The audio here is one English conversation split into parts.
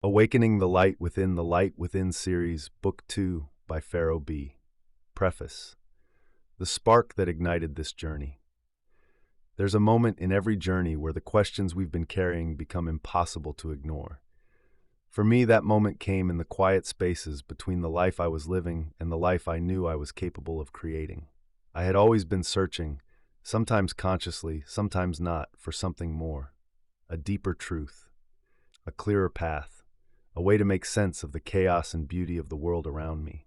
Awakening the Light Within series, Book 2 by Pharaoh B. Preface. The spark that ignited this journey. There's a moment in every journey where the questions we've been carrying become impossible to ignore. For me, that moment came in the quiet spaces between the life I was living and the life I knew I was capable of creating. I had always been searching, sometimes consciously, sometimes not, for something more. A deeper truth. A clearer path. A way to make sense of the chaos and beauty of the world around me.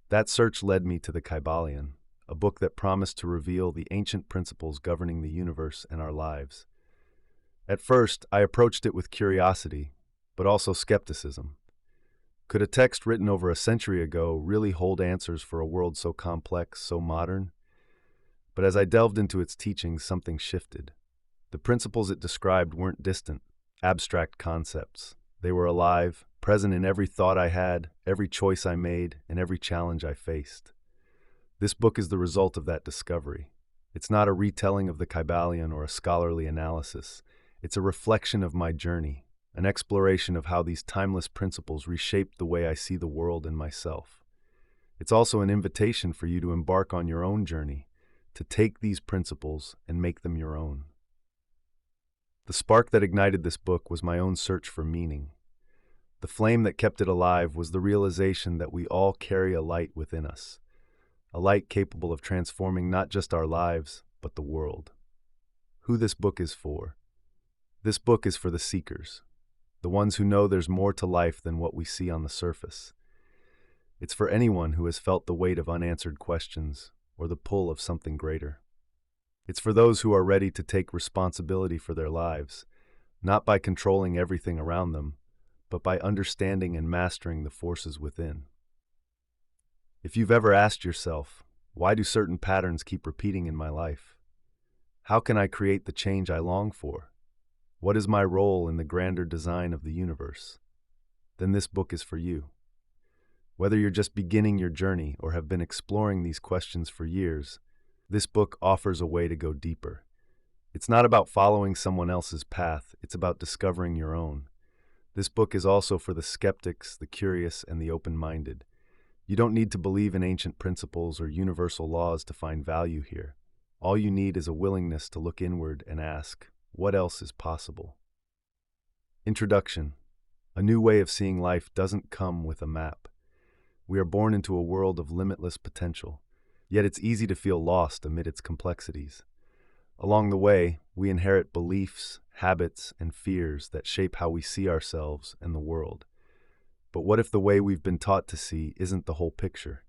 That search led me to the Kybalion, a book that promised to reveal the ancient principles governing the universe and our lives. At first, I approached it with curiosity, but also skepticism. Could a text written over a century ago really hold answers for a world so complex, so modern? But as I delved into its teachings, something shifted. The principles it described weren't distant, abstract concepts. They were alive, present in every thought I had, every choice I made, and every challenge I faced. This book is the result of that discovery. It's not a retelling of the Kybalion or a scholarly analysis. It's a reflection of my journey, an exploration of how these timeless principles reshaped the way I see the world and myself. It's also an invitation for you to embark on your own journey, to take these principles and make them your own. The spark that ignited this book was my own search for meaning. The flame that kept it alive was the realization that we all carry a light within us, a light capable of transforming not just our lives, but the world. Who this book is for? This book is for the seekers, the ones who know there's more to life than what we see on the surface. It's for anyone who has felt the weight of unanswered questions or the pull of something greater. It's for those who are ready to take responsibility for their lives, not by controlling everything around them, but by understanding and mastering the forces within. If you've ever asked yourself, why do certain patterns keep repeating in my life? How can I create the change I long for? What is my role in the grander design of the universe? Then this book is for you. Whether you're just beginning your journey or have been exploring these questions for years, this book offers a way to go deeper. It's not about following someone else's path, it's about discovering your own. This book is also for the skeptics, the curious, and the open-minded. You don't need to believe in ancient principles or universal laws to find value here. All you need is a willingness to look inward and ask, what else is possible? Introduction. A new way of seeing life doesn't come with a map. We are born into a world of limitless potential. Yet it's easy to feel lost amid its complexities. Along the way, we inherit beliefs, habits, and fears that shape how we see ourselves and the world. But what if the way we've been taught to see isn't the whole picture?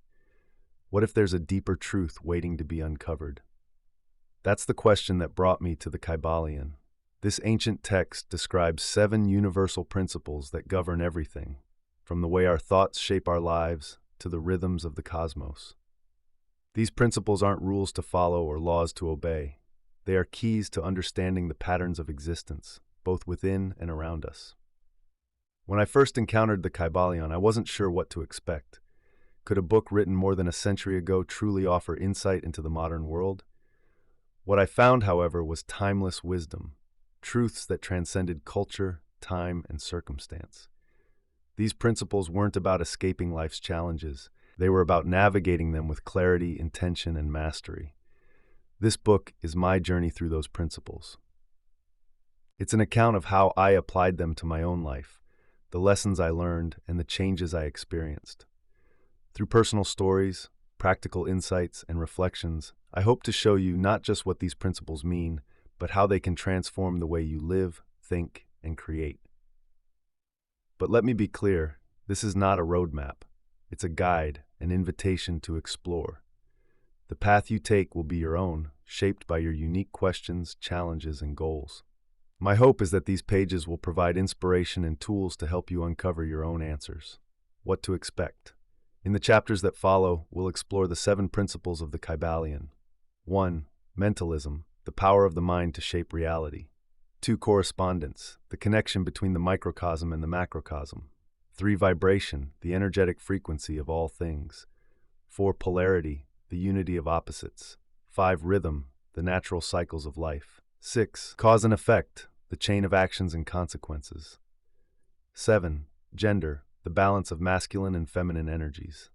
What if there's a deeper truth waiting to be uncovered? That's the question that brought me to the Kybalion. This ancient text describes 7 universal principles that govern everything, from the way our thoughts shape our lives to the rhythms of the cosmos. These principles aren't rules to follow or laws to obey. They are keys to understanding the patterns of existence, both within and around us. When I first encountered the Kybalion, I wasn't sure what to expect. Could a book written more than a century ago truly offer insight into the modern world? What I found, however, was timeless wisdom, truths that transcended culture, time, and circumstance. These principles weren't about escaping life's challenges. They were about navigating them with clarity, intention, and mastery. This book is my journey through those principles. It's an account of how I applied them to my own life, the lessons I learned, and the changes I experienced. Through personal stories, practical insights, and reflections, I hope to show you not just what these principles mean, but how they can transform the way you live, think, and create. But let me be clear, this is not a roadmap. It's a guide, an invitation to explore. The path you take will be your own, shaped by your unique questions, challenges, and goals. My hope is that these pages will provide inspiration and tools to help you uncover your own answers. What to expect. In the chapters that follow, we'll explore the 7 principles of the Kybalion. 1. Mentalism, the power of the mind to shape reality. 2. Correspondence, the connection between the microcosm and the macrocosm. 3. Vibration, the energetic frequency of all things. 4. Polarity, the unity of opposites. 5. Rhythm, the natural cycles of life. 6. Cause and effect, the chain of actions and consequences. 7. Gender, the balance of masculine and feminine energies.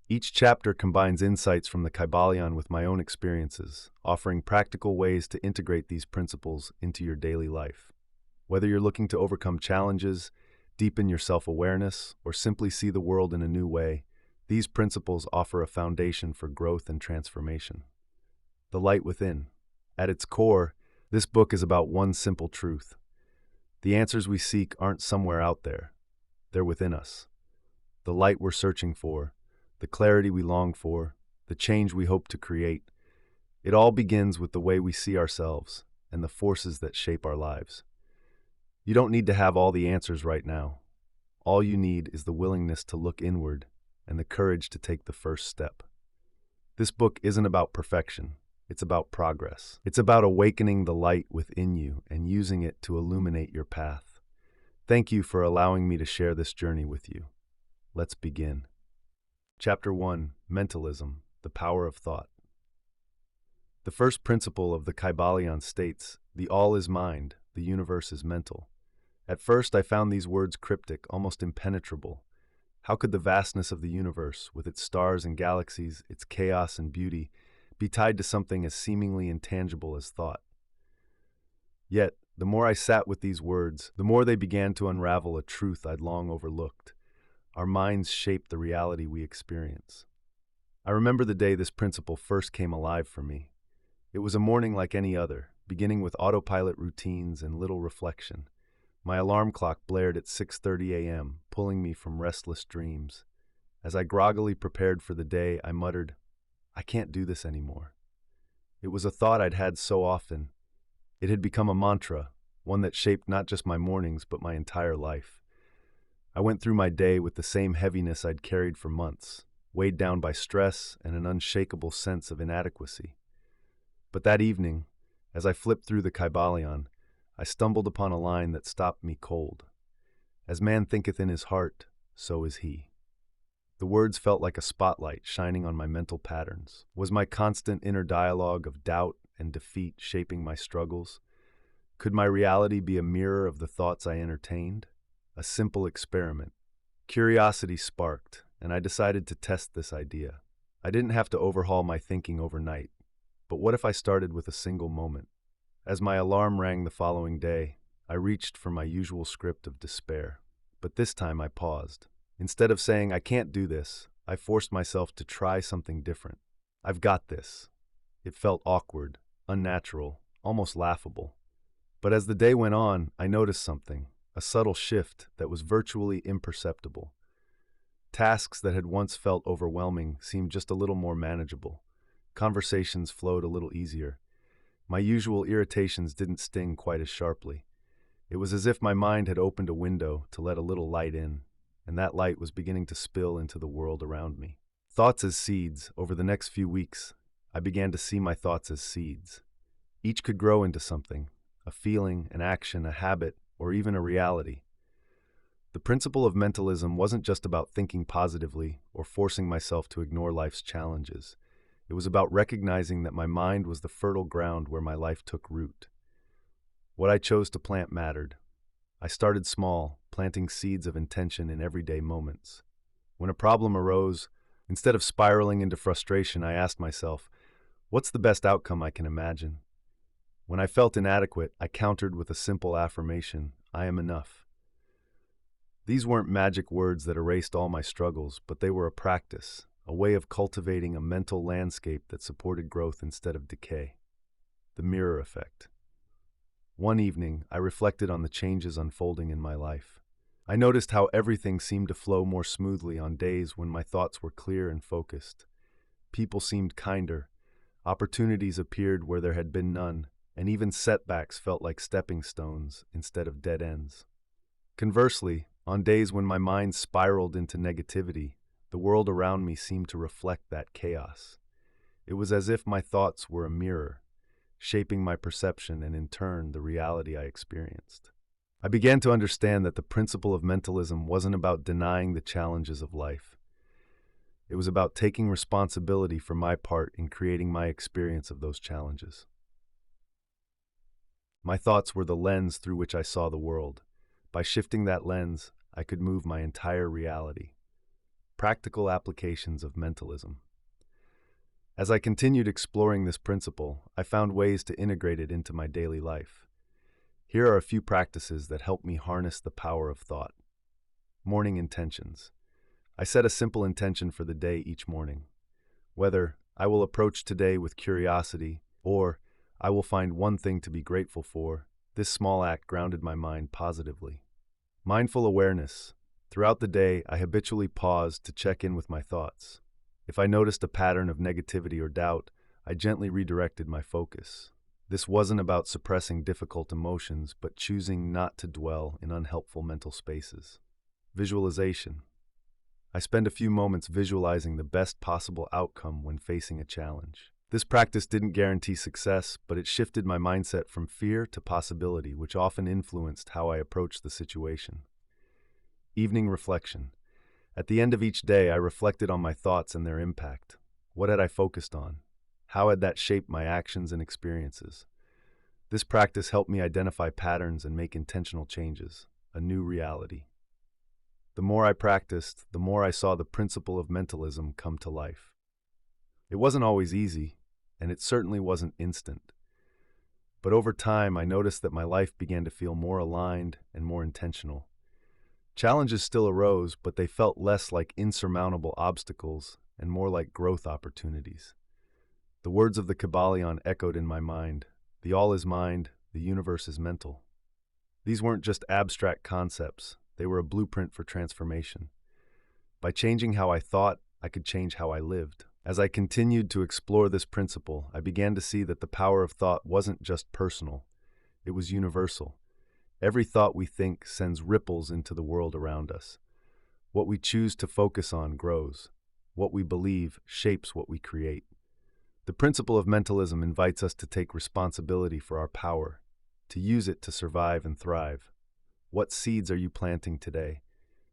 Each chapter combines insights from the Kybalion with my own experiences, offering practical ways to integrate these principles into your daily life. Whether you're looking to overcome challenges, deepen your self-awareness, or simply see the world in a new way, these principles offer a foundation for growth and transformation. The light within. At its core, this book is about one simple truth. The answers we seek aren't somewhere out there. They're within us. The light we're searching for, the clarity we long for, the change we hope to create, it all begins with the way we see ourselves and the forces that shape our lives. You don't need to have all the answers right now. All you need is the willingness to look inward and the courage to take the first step. This book isn't about perfection. It's about progress. It's about awakening the light within you and using it to illuminate your path. Thank you for allowing me to share this journey with you. Let's begin. Chapter 1. Mentalism, the Power of Thought. The first principle of the Kybalion states, "The all is mind, the universe is mental." At first I found these words cryptic, almost impenetrable. How could the vastness of the universe, with its stars and galaxies, its chaos and beauty, be tied to something as seemingly intangible as thought? Yet, the more I sat with these words, the more they began to unravel a truth I'd long overlooked. Our minds shape the reality we experience. I remember the day this principle first came alive for me. It was a morning like any other, beginning with autopilot routines and little reflection. My alarm clock blared at 6:30 a.m., pulling me from restless dreams. As I groggily prepared for the day, I muttered, "I can't do this anymore." It was a thought I'd had so often. It had become a mantra, one that shaped not just my mornings, but my entire life. I went through my day with the same heaviness I'd carried for months, weighed down by stress and an unshakable sense of inadequacy. But that evening, as I flipped through the Kybalion, I stumbled upon a line that stopped me cold. "As man thinketh in his heart, so is he." The words felt like a spotlight shining on my mental patterns. Was my constant inner dialogue of doubt and defeat shaping my struggles? Could my reality be a mirror of the thoughts I entertained? A simple experiment. Curiosity sparked, and I decided to test this idea. I didn't have to overhaul my thinking overnight, but what if I started with a single moment? As my alarm rang the following day, I reached for my usual script of despair. But this time I paused. Instead of saying, "I can't do this," I forced myself to try something different. "I've got this." It felt awkward, unnatural, almost laughable. But as the day went on, I noticed something, a subtle shift that was virtually imperceptible. Tasks that had once felt overwhelming seemed just a little more manageable. Conversations flowed a little easier. My usual irritations didn't sting quite as sharply. It was as if my mind had opened a window to let a little light in, and that light was beginning to spill into the world around me. Thoughts as seeds. Over the next few weeks, I began to see my thoughts as seeds. Each could grow into something, a feeling, an action, a habit, or even a reality. The principle of mentalism wasn't just about thinking positively or forcing myself to ignore life's challenges. It was about recognizing that my mind was the fertile ground where my life took root. What I chose to plant mattered. I started small, planting seeds of intention in everyday moments. When a problem arose, instead of spiraling into frustration, I asked myself, what's the best outcome I can imagine? When I felt inadequate, I countered with a simple affirmation, I am enough. These weren't magic words that erased all my struggles, but they were a practice, a way of cultivating a mental landscape that supported growth instead of decay. The mirror effect. One evening, I reflected on the changes unfolding in my life. I noticed how everything seemed to flow more smoothly on days when my thoughts were clear and focused. People seemed kinder, opportunities appeared where there had been none, and even setbacks felt like stepping stones instead of dead ends. Conversely, on days when my mind spiraled into negativity, the world around me seemed to reflect that chaos. It was as if my thoughts were a mirror, shaping my perception and in turn the reality I experienced. I began to understand that the principle of mentalism wasn't about denying the challenges of life. It was about taking responsibility for my part in creating my experience of those challenges. My thoughts were the lens through which I saw the world. By shifting that lens, I could move my entire reality. Practical applications of mentalism. As I continued exploring this principle, I found ways to integrate it into my daily life. Here are a few practices that help me harness the power of thought. Morning intentions. I set a simple intention for the day each morning. Whether I will approach today with curiosity or I will find one thing to be grateful for, this small act grounded my mind positively. Mindful awareness. Throughout the day, I habitually paused to check in with my thoughts. If I noticed a pattern of negativity or doubt, I gently redirected my focus. This wasn't about suppressing difficult emotions, but choosing not to dwell in unhelpful mental spaces. Visualization. I spend a few moments visualizing the best possible outcome when facing a challenge. This practice didn't guarantee success, but it shifted my mindset from fear to possibility, which often influenced how I approached the situation. Evening reflection. At the end of each day, I reflected on my thoughts and their impact. What had I focused on? How had that shaped my actions and experiences? This practice helped me identify patterns and make intentional changes, a new reality. The more I practiced, the more I saw the principle of mentalism come to life. It wasn't always easy, and it certainly wasn't instant. But over time, I noticed that my life began to feel more aligned and more intentional. Challenges still arose, but they felt less like insurmountable obstacles and more like growth opportunities. The words of the Kybalion echoed in my mind. The all is mind, the universe is mental. These weren't just abstract concepts, they were a blueprint for transformation. By changing how I thought, I could change how I lived. As I continued to explore this principle, I began to see that the power of thought wasn't just personal, it was universal. Every thought we think sends ripples into the world around us. What we choose to focus on grows. What we believe shapes what we create. The principle of mentalism invites us to take responsibility for our power, to use it to survive and thrive. What seeds are you planting today,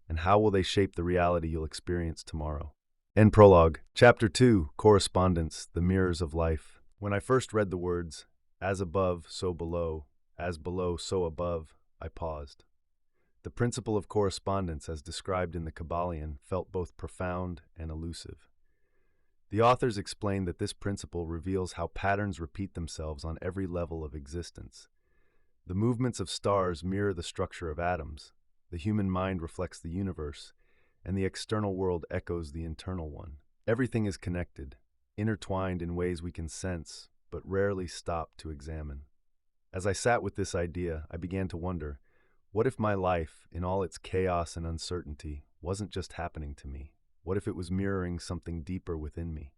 and how will they shape the reality you'll experience tomorrow? End prologue. Chapter 2, Correspondence, the Mirrors of Life. When I first read the words, as above, so below, as below, so above, I paused. The principle of correspondence, as described in the Kybalion, felt both profound and elusive. The authors explained that this principle reveals how patterns repeat themselves on every level of existence. The movements of stars mirror the structure of atoms, the human mind reflects the universe, and the external world echoes the internal one. Everything is connected, intertwined in ways we can sense, but rarely stop to examine. As I sat with this idea, I began to wonder, what if my life, in all its chaos and uncertainty, wasn't just happening to me? What if it was mirroring something deeper within me?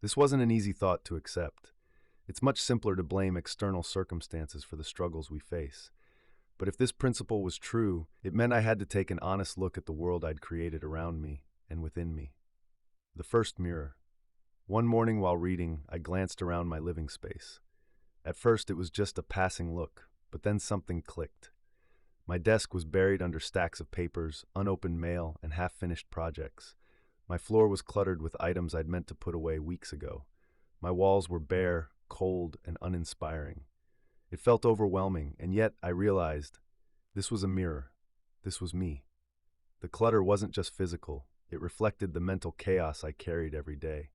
This wasn't an easy thought to accept. It's much simpler to blame external circumstances for the struggles we face. But if this principle was true, it meant I had to take an honest look at the world I'd created around me and within me. The first mirror. One morning while reading, I glanced around my living space. At first, it was just a passing look, but then something clicked. My desk was buried under stacks of papers, unopened mail, and half-finished projects. My floor was cluttered with items I'd meant to put away weeks ago. My walls were bare, cold, and uninspiring. It felt overwhelming, and yet I realized this was a mirror. This was me. The clutter wasn't just physical. It reflected the mental chaos I carried every day.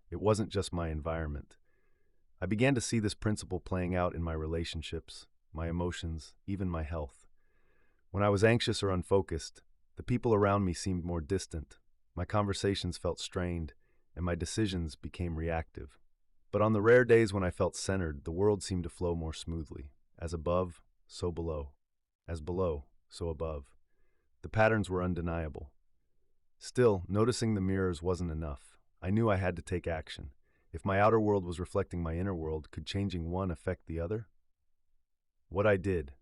It wasn't just my environment. I began to see this principle playing out in my relationships, my emotions, even my health. When I was anxious or unfocused, the people around me seemed more distant. My conversations felt strained, and my decisions became reactive. But on the rare days when I felt centered, the world seemed to flow more smoothly. As above, so below. As below, so above. The patterns were undeniable. Still, noticing the mirrors wasn't enough. I knew I had to take action. If my outer world was reflecting my inner world, could changing one affect the other? What I did,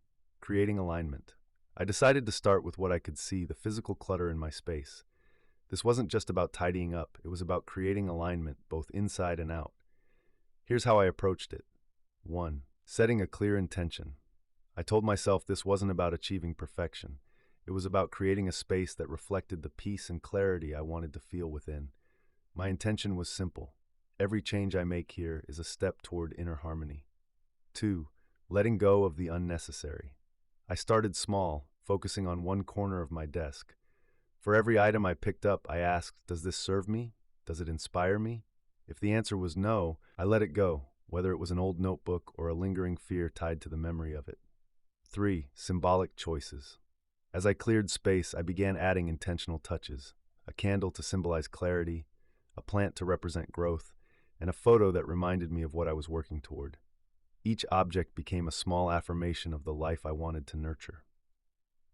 creating alignment. I decided to start with what I could see, the physical clutter in my space. This wasn't just about tidying up, it was about creating alignment, both inside and out. Here's how I approached it. 1. Setting a clear intention. I told myself this wasn't about achieving perfection. It was about creating a space that reflected the peace and clarity I wanted to feel within. My intention was simple. Every change I make here is a step toward inner harmony. 2. Letting go of the unnecessary. I started small, focusing on one corner of my desk. For every item I picked up, I asked, does this serve me? Does it inspire me? If the answer was no, I let it go, whether it was an old notebook or a lingering fear tied to the memory of it. 3. Symbolic choices. As I cleared space, I began adding intentional touches: a candle to symbolize clarity, a plant to represent growth, and a photo that reminded me of what I was working toward. Each object became a small affirmation of the life I wanted to nurture.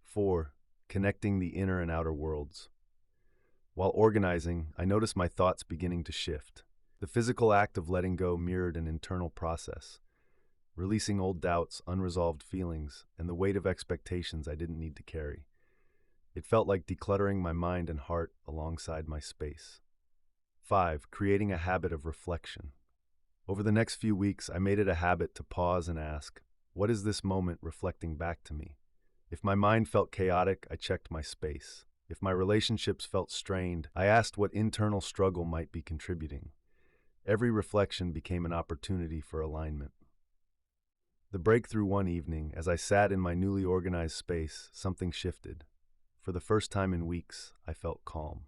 4. Connecting the inner and outer worlds. While organizing, I noticed my thoughts beginning to shift. The physical act of letting go mirrored an internal process, releasing old doubts, unresolved feelings, and the weight of expectations I didn't need to carry. It felt like decluttering my mind and heart alongside my space. 5. Creating a habit of reflection. Over the next few weeks, I made it a habit to pause and ask, what is this moment reflecting back to me? If my mind felt chaotic, I checked my space. If my relationships felt strained, I asked what internal struggle might be contributing. Every reflection became an opportunity for alignment. The breakthrough one evening, as I sat in my newly organized space, something shifted. For the first time in weeks, I felt calm.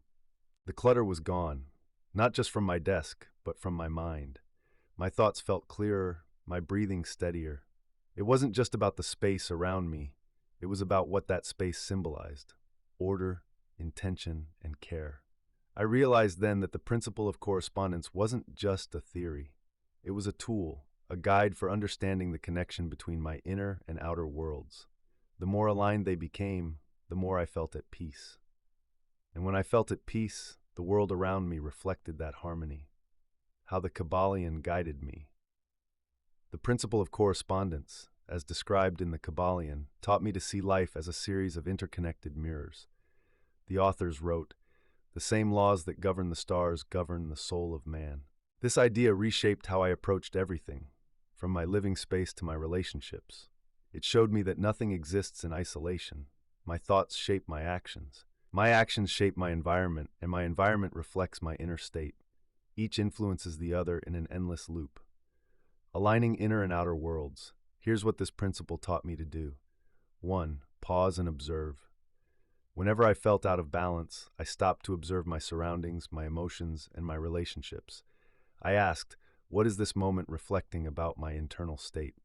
The clutter was gone, not just from my desk, but from my mind. My thoughts felt clearer, my breathing steadier. It wasn't just about the space around me, it was about what that space symbolized: order, intention, and care. I realized then that the principle of correspondence wasn't just a theory. It was a tool, a guide for understanding the connection between my inner and outer worlds. The more aligned they became, the more I felt at peace. And when I felt at peace, the world around me reflected that harmony. How the Kybalion guided me. The principle of correspondence, as described in the Kybalion, taught me to see life as a series of interconnected mirrors. The authors wrote, "The same laws that govern the stars govern the soul of man." This idea reshaped how I approached everything, from my living space to my relationships. It showed me that nothing exists in isolation. My thoughts shape my actions. My actions shape my environment, and my environment reflects my inner state. Each influences the other in an endless loop. Aligning inner and outer worlds. Here's what this principle taught me to do. 1. Pause and observe. Whenever I felt out of balance, I stopped to observe my surroundings, my emotions, and my relationships. I asked, what is this moment reflecting about my internal state?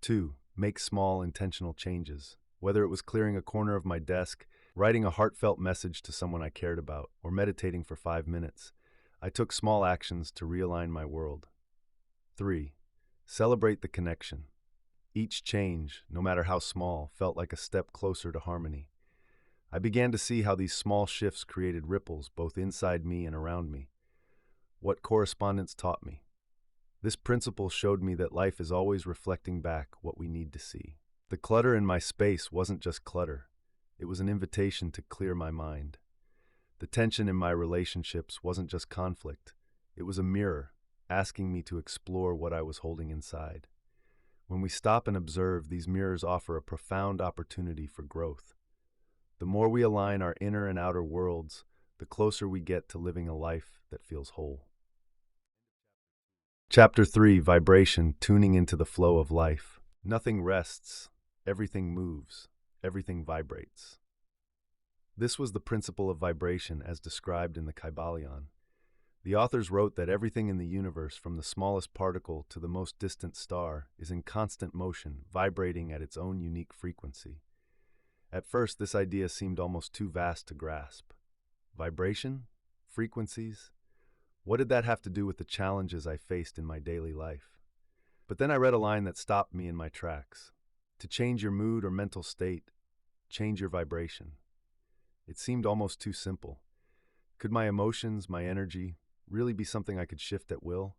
2. Make small, intentional changes. Whether it was clearing a corner of my desk, writing a heartfelt message to someone I cared about, or meditating for 5 minutes, I took small actions to realign my world. 3. Celebrate the connection. Each change, no matter how small, felt like a step closer to harmony. I began to see how these small shifts created ripples both inside me and around me. What correspondence taught me. This principle showed me that life is always reflecting back what we need to see. The clutter in my space wasn't just clutter. It was an invitation to clear my mind. The tension in my relationships wasn't just conflict. It was a mirror, asking me to explore what I was holding inside. When we stop and observe, these mirrors offer a profound opportunity for growth. The more we align our inner and outer worlds, the closer we get to living a life that feels whole. Chapter 3: Vibration, Tuning into the Flow of Life. Nothing rests, everything moves, everything vibrates. This was the principle of vibration as described in the Kybalion. The authors wrote that everything in the universe, from the smallest particle to the most distant star, is in constant motion, vibrating at its own unique frequency. At first, this idea seemed almost too vast to grasp. Vibration? Frequencies? What did that have to do with the challenges I faced in my daily life? But then I read a line that stopped me in my tracks. To change your mood or mental state, change your vibration. It seemed almost too simple. Could my emotions, my energy, really be something I could shift at will?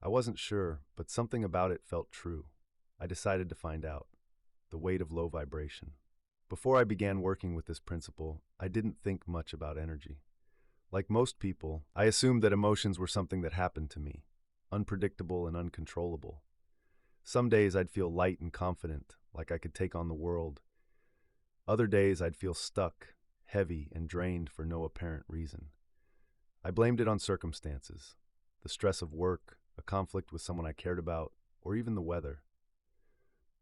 I wasn't sure, but something about it felt true. I decided to find out. The weight of low vibration. Before I began working with this principle, I didn't think much about energy. Like most people, I assumed that emotions were something that happened to me, unpredictable and uncontrollable. Some days I'd feel light and confident, like I could take on the world. Other days I'd feel stuck, heavy, and drained for no apparent reason. I blamed it on circumstances, the stress of work, a conflict with someone I cared about, or even the weather.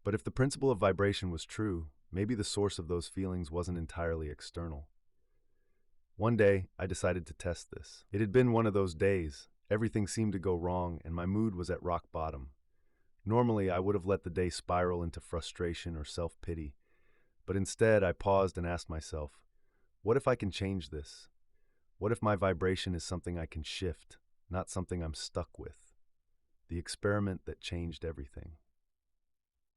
But if the principle of vibration was true, maybe the source of those feelings wasn't entirely external. One day, I decided to test this. It had been one of those days. Everything seemed to go wrong, and my mood was at rock bottom. Normally, I would have let the day spiral into frustration or self-pity, but instead, I paused and asked myself, what if I can change this? What if my vibration is something I can shift, not something I'm stuck with? The experiment that changed everything.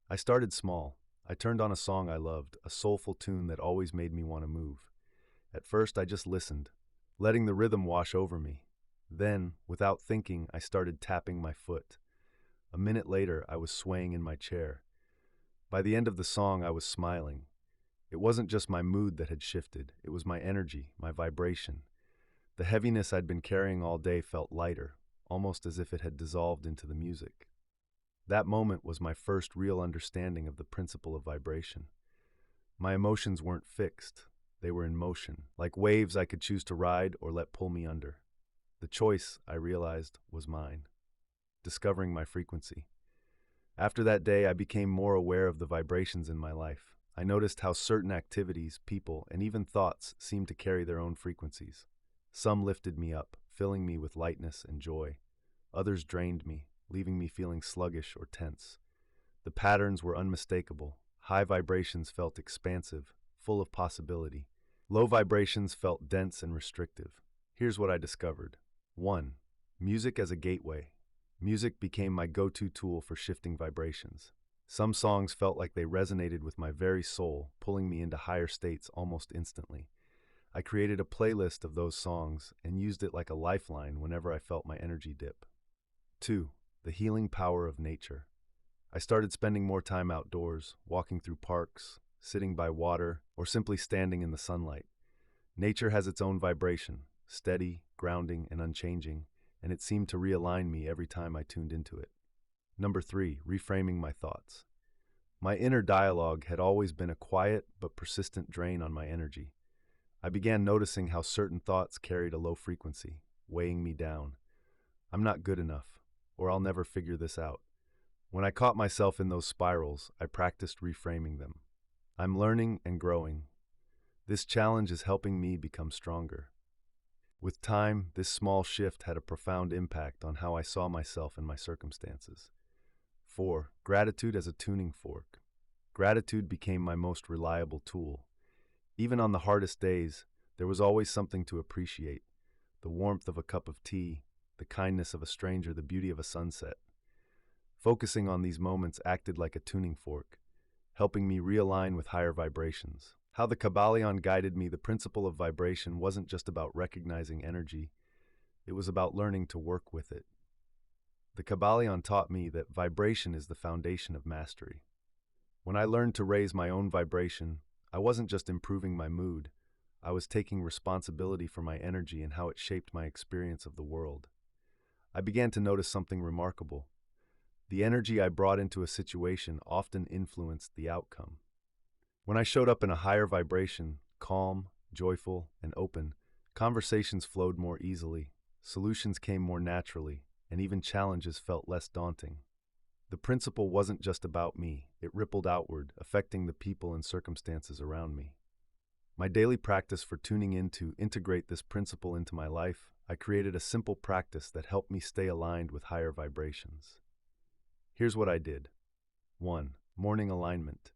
I started small. I turned on a song I loved, a soulful tune that always made me want to move. At first, I just listened, letting the rhythm wash over me. Then, without thinking, I started tapping my foot. A minute later, I was swaying in my chair. By the end of the song, I was smiling. It wasn't just my mood that had shifted, it was my energy, my vibration. The heaviness I'd been carrying all day felt lighter, almost as if it had dissolved into the music. That moment was my first real understanding of the principle of vibration. My emotions weren't fixed. They were in motion, like waves I could choose to ride or let pull me under. The choice, I realized, was mine. Discovering my frequency. After that day, I became more aware of the vibrations in my life. I noticed how certain activities, people, and even thoughts seemed to carry their own frequencies. Some lifted me up, filling me with lightness and joy. Others drained me, leaving me feeling sluggish or tense. The patterns were unmistakable. High vibrations felt expansive, full of possibility. Low vibrations felt dense and restrictive. Here's what I discovered. 1. Music as a gateway. Music became my go-to tool for shifting vibrations. Some songs felt like they resonated with my very soul, pulling me into higher states almost instantly. I created a playlist of those songs and used it like a lifeline whenever I felt my energy dip. 2. The healing power of nature. I started spending more time outdoors, walking through parks, sitting by water, or simply standing in the sunlight. Nature has its own vibration, steady, grounding, and unchanging, and it seemed to realign me every time I tuned into it. 3. Reframing my thoughts. My inner dialogue had always been a quiet but persistent drain on my energy. I began noticing how certain thoughts carried a low frequency, weighing me down. I'm not good enough, or I'll never figure this out. When I caught myself in those spirals, I practiced reframing them. I'm learning and growing. This challenge is helping me become stronger. With time, this small shift had a profound impact on how I saw myself and my circumstances. 4. Gratitude as a tuning fork. Gratitude became my most reliable tool. Even on the hardest days, there was always something to appreciate. The warmth of a cup of tea, the kindness of a stranger, the beauty of a sunset. Focusing on these moments acted like a tuning fork, helping me realign with higher vibrations. How the Kybalion guided me, the principle of vibration wasn't just about recognizing energy, it was about learning to work with it. The Kybalion taught me that vibration is the foundation of mastery. When I learned to raise my own vibration, I wasn't just improving my mood, I was taking responsibility for my energy and how it shaped my experience of the world. I began to notice something remarkable. The energy I brought into a situation often influenced the outcome. When I showed up in a higher vibration, calm, joyful, and open, conversations flowed more easily, solutions came more naturally, and even challenges felt less daunting. The principle wasn't just about me, it rippled outward, affecting the people and circumstances around me. My daily practice for tuning in to integrate this principle into my life, I created a simple practice that helped me stay aligned with higher vibrations. Here's what I did. 1. Morning alignment.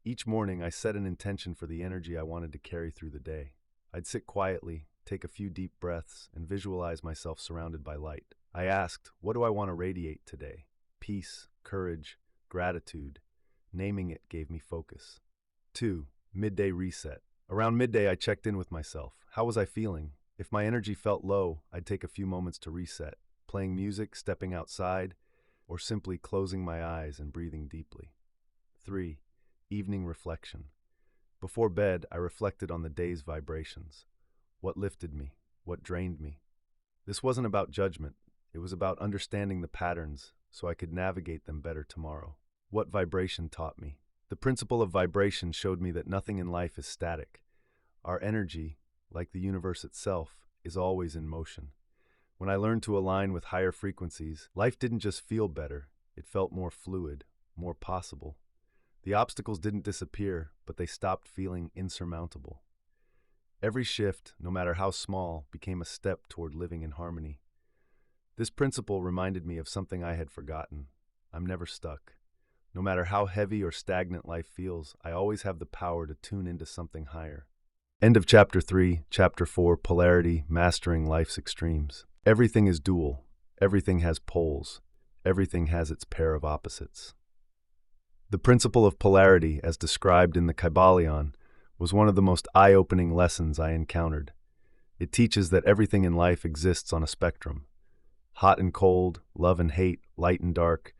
Each morning, I set an intention for the energy I wanted to carry through the day. I'd sit quietly, take a few deep breaths, and visualize myself surrounded by light. I asked, what do I want to radiate today? Peace, courage, gratitude. Naming it gave me focus. 2. Midday reset. Around midday, I checked in with myself. How was I feeling? If my energy felt low, I'd take a few moments to reset, playing music, stepping outside, or simply closing my eyes and breathing deeply. 3. Evening reflection. Before bed, I reflected on the day's vibrations. What lifted me? What drained me? This wasn't about judgment. It was about understanding the patterns so I could navigate them better tomorrow. What vibration taught me? The principle of vibration showed me that nothing in life is static. Our energy, like the universe itself, is always in motion. When I learned to align with higher frequencies, life didn't just feel better, it felt more fluid, more possible. The The obstacles didn't disappear, but they stopped feeling insurmountable. Every shift, no matter how small, became a step toward living in harmony. This principle reminded me of something I had forgotten. I'm never stuck. No matter how heavy or stagnant life feels, I always have the power to tune into something higher. End of Chapter 3, Chapter 4, Polarity, Mastering Life's Extremes. Everything is dual. Everything has poles. Everything has its pair of opposites. The principle of polarity, as described in the Kybalion, was one of the most eye-opening lessons I encountered. It teaches that everything in life exists on a spectrum. Hot and cold, love and hate, light and dark.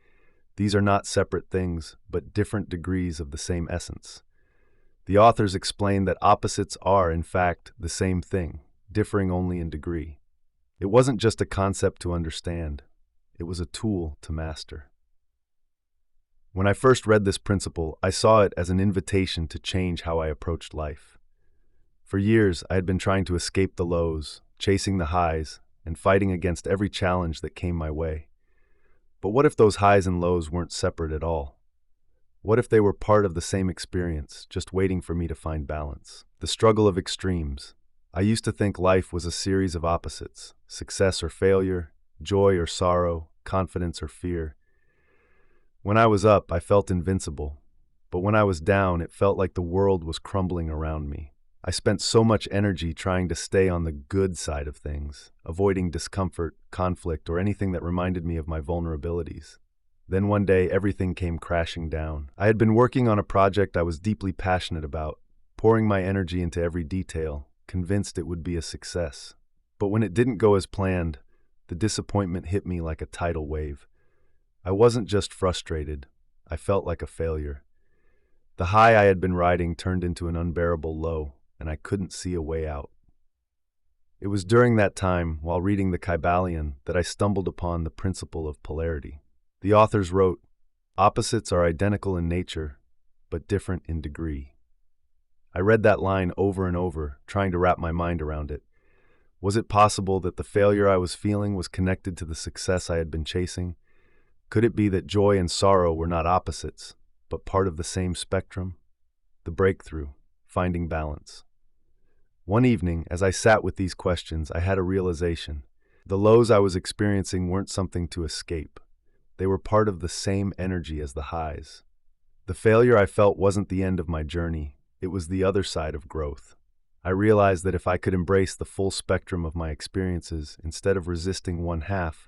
These are not separate things, but different degrees of the same essence. The authors explain that opposites are, in fact, the same thing, differing only in degree. It wasn't just a concept to understand. It was a tool to master. When I first read this principle, I saw it as an invitation to change how I approached life. For years, I had been trying to escape the lows, chasing the highs, and fighting against every challenge that came my way. But what if those highs and lows weren't separate at all? What if they were part of the same experience, just waiting for me to find balance? The struggle of extremes. I used to think life was a series of opposites, success or failure, joy or sorrow, confidence or fear. When I was up, I felt invincible, but when I was down, it felt like the world was crumbling around me. I spent so much energy trying to stay on the good side of things, avoiding discomfort, conflict, or anything that reminded me of my vulnerabilities. Then one day, everything came crashing down. I had been working on a project I was deeply passionate about, pouring my energy into every detail, convinced it would be a success. But when it didn't go as planned, the disappointment hit me like a tidal wave. I wasn't just frustrated, I felt like a failure. The high I had been riding turned into an unbearable low, and I couldn't see a way out. It was during that time, while reading the Kybalion, that I stumbled upon the principle of polarity. The authors wrote, "Opposites are identical in nature, but different in degree." I read that line over and over, trying to wrap my mind around it. Was it possible that the failure I was feeling was connected to the success I had been chasing? Could it be that joy and sorrow were not opposites, but part of the same spectrum? The breakthrough, finding balance. One evening, as I sat with these questions, I had a realization. The lows I was experiencing weren't something to escape. They were part of the same energy as the highs. The failure I felt wasn't the end of my journey, it was the other side of growth. I realized that if I could embrace the full spectrum of my experiences instead of resisting one half,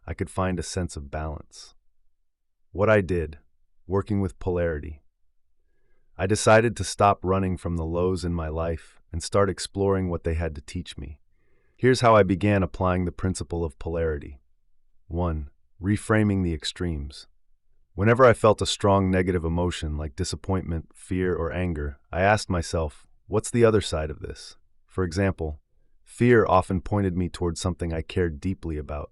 I could find a sense of balance. What I did, working with polarity. I decided to stop running from the lows in my life and start exploring what they had to teach me. Here's how I began applying the principle of polarity. 1. Reframing the extremes. Whenever I felt a strong negative emotion like disappointment, fear, or anger, I asked myself, what's the other side of this? For example, fear often pointed me towards something I cared deeply about.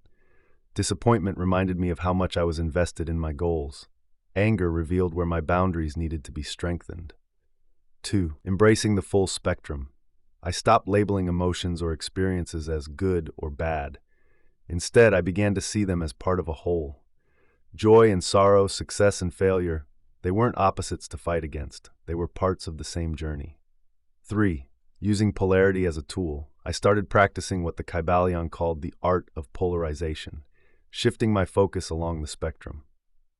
Disappointment reminded me of how much I was invested in my goals. Anger revealed where my boundaries needed to be strengthened. 2. Embracing the full spectrum. I stopped labeling emotions or experiences as good or bad. Instead, I began to see them as part of a whole. Joy and sorrow, success and failure, they weren't opposites to fight against. They were parts of the same journey. 3. Using polarity as a tool, I started practicing what the Kybalion called the art of polarization, shifting my focus along the spectrum.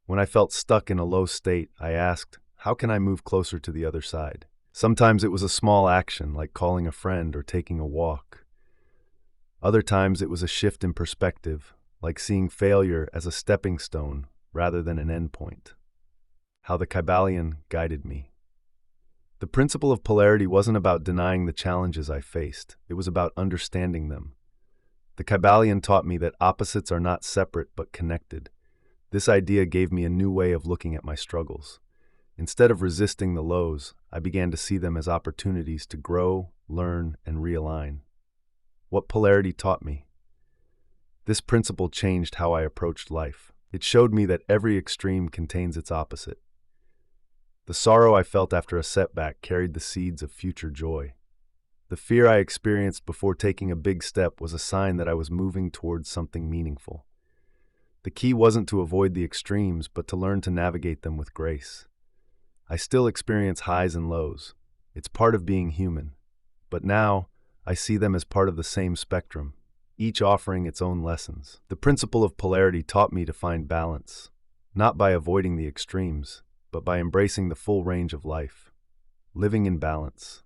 When I felt stuck in a low state, I asked, how can I move closer to the other side? Sometimes it was a small action, like calling a friend or taking a walk. Other times it was a shift in perspective, like seeing failure as a stepping stone rather than an endpoint. How the Kybalion guided me. The principle of polarity wasn't about denying the challenges I faced, it was about understanding them. The Kybalion taught me that opposites are not separate but connected. This idea gave me a new way of looking at my struggles. Instead of resisting the lows, I began to see them as opportunities to grow, learn, and realign. What polarity taught me? This principle changed how I approached life. It showed me that every extreme contains its opposite. The sorrow I felt after a setback carried the seeds of future joy. The fear I experienced before taking a big step was a sign that I was moving towards something meaningful. The key wasn't to avoid the extremes, but to learn to navigate them with grace. I still experience highs and lows. It's part of being human. But now, I see them as part of the same spectrum, each offering its own lessons. The principle of polarity taught me to find balance, not by avoiding the extremes, but by embracing the full range of life, living in balance.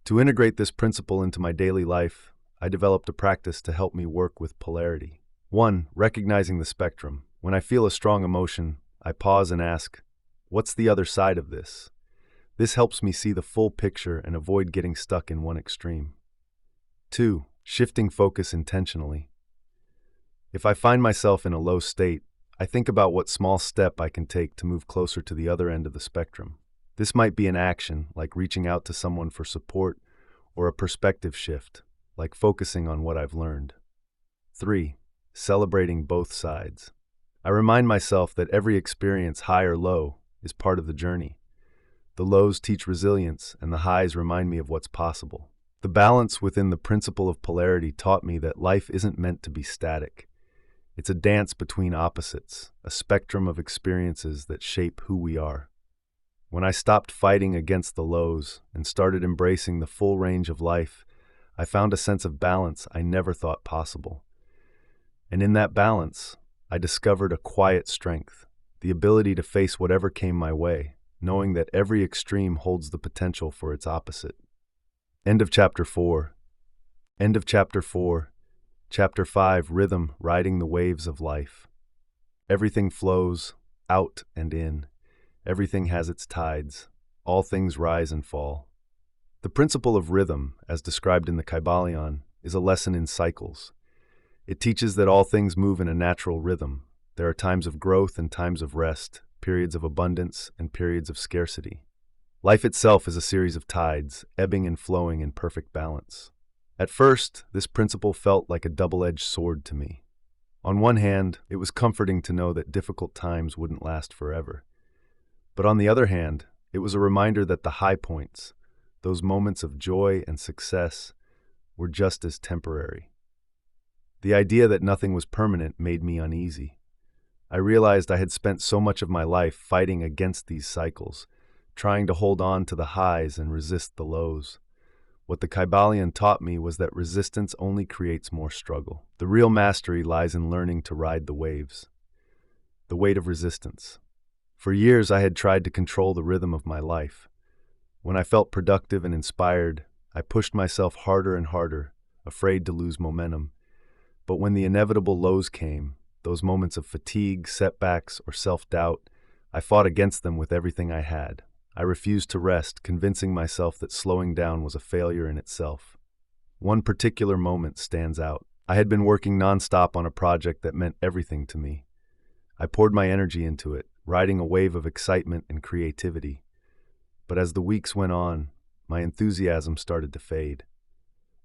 To integrate this principle into my daily life, I developed a practice to help me work with polarity. 1. Recognizing the spectrum. When I feel a strong emotion, I pause and ask, what's the other side of this? This helps me see the full picture and avoid getting stuck in one extreme. 2. Shifting focus intentionally. If I find myself in a low state, I think about what small step I can take to move closer to the other end of the spectrum. This might be an action, like reaching out to someone for support, or a perspective shift, like focusing on what I've learned. 3. Celebrating both sides. I remind myself that every experience, high or low, is part of the journey. The lows teach resilience, and the highs remind me of what's possible. The balance within the principle of polarity taught me that life isn't meant to be static. It's a dance between opposites, a spectrum of experiences that shape who we are. When I stopped fighting against the lows and started embracing the full range of life, I found a sense of balance I never thought possible. And in that balance, I discovered a quiet strength, the ability to face whatever came my way, knowing that every extreme holds the potential for its opposite. End of Chapter 4. End of Chapter 4. Chapter 5, Rhythm, Riding the Waves of Life. Everything flows, out and in. Everything has its tides. All things rise and fall. The principle of rhythm, as described in the Kybalion, is a lesson in cycles. It teaches that all things move in a natural rhythm. There are times of growth and times of rest, periods of abundance and periods of scarcity. Life itself is a series of tides, ebbing and flowing in perfect balance. At first, this principle felt like a double-edged sword to me. On one hand, it was comforting to know that difficult times wouldn't last forever. But on the other hand, it was a reminder that the high points, those moments of joy and success, were just as temporary. The idea that nothing was permanent made me uneasy. I realized I had spent so much of my life fighting against these cycles, trying to hold on to the highs and resist the lows. What the Kybalion taught me was that resistance only creates more struggle. The real mastery lies in learning to ride the waves. The weight of resistance. For years, I had tried to control the rhythm of my life. When I felt productive and inspired, I pushed myself harder and harder, afraid to lose momentum. But when the inevitable lows came, those moments of fatigue, setbacks, or self-doubt, I fought against them with everything I had. I refused to rest, convincing myself that slowing down was a failure in itself. One particular moment stands out. I had been working nonstop on a project that meant everything to me. I poured my energy into it, riding a wave of excitement and creativity. But as the weeks went on, my enthusiasm started to fade.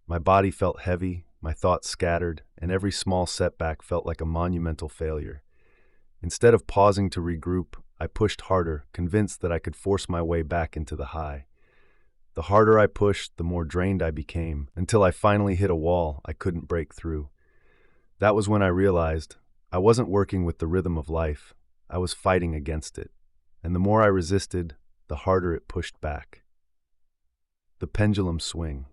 My body felt heavy, my thoughts scattered, and every small setback felt like a monumental failure. Instead of pausing to regroup, I pushed harder, convinced that I could force my way back into the high. The harder I pushed, the more drained I became, until I finally hit a wall I couldn't break through. That was when I realized I wasn't working with the rhythm of life. I was fighting against it. And the more I resisted, the harder it pushed back. The pendulum swing.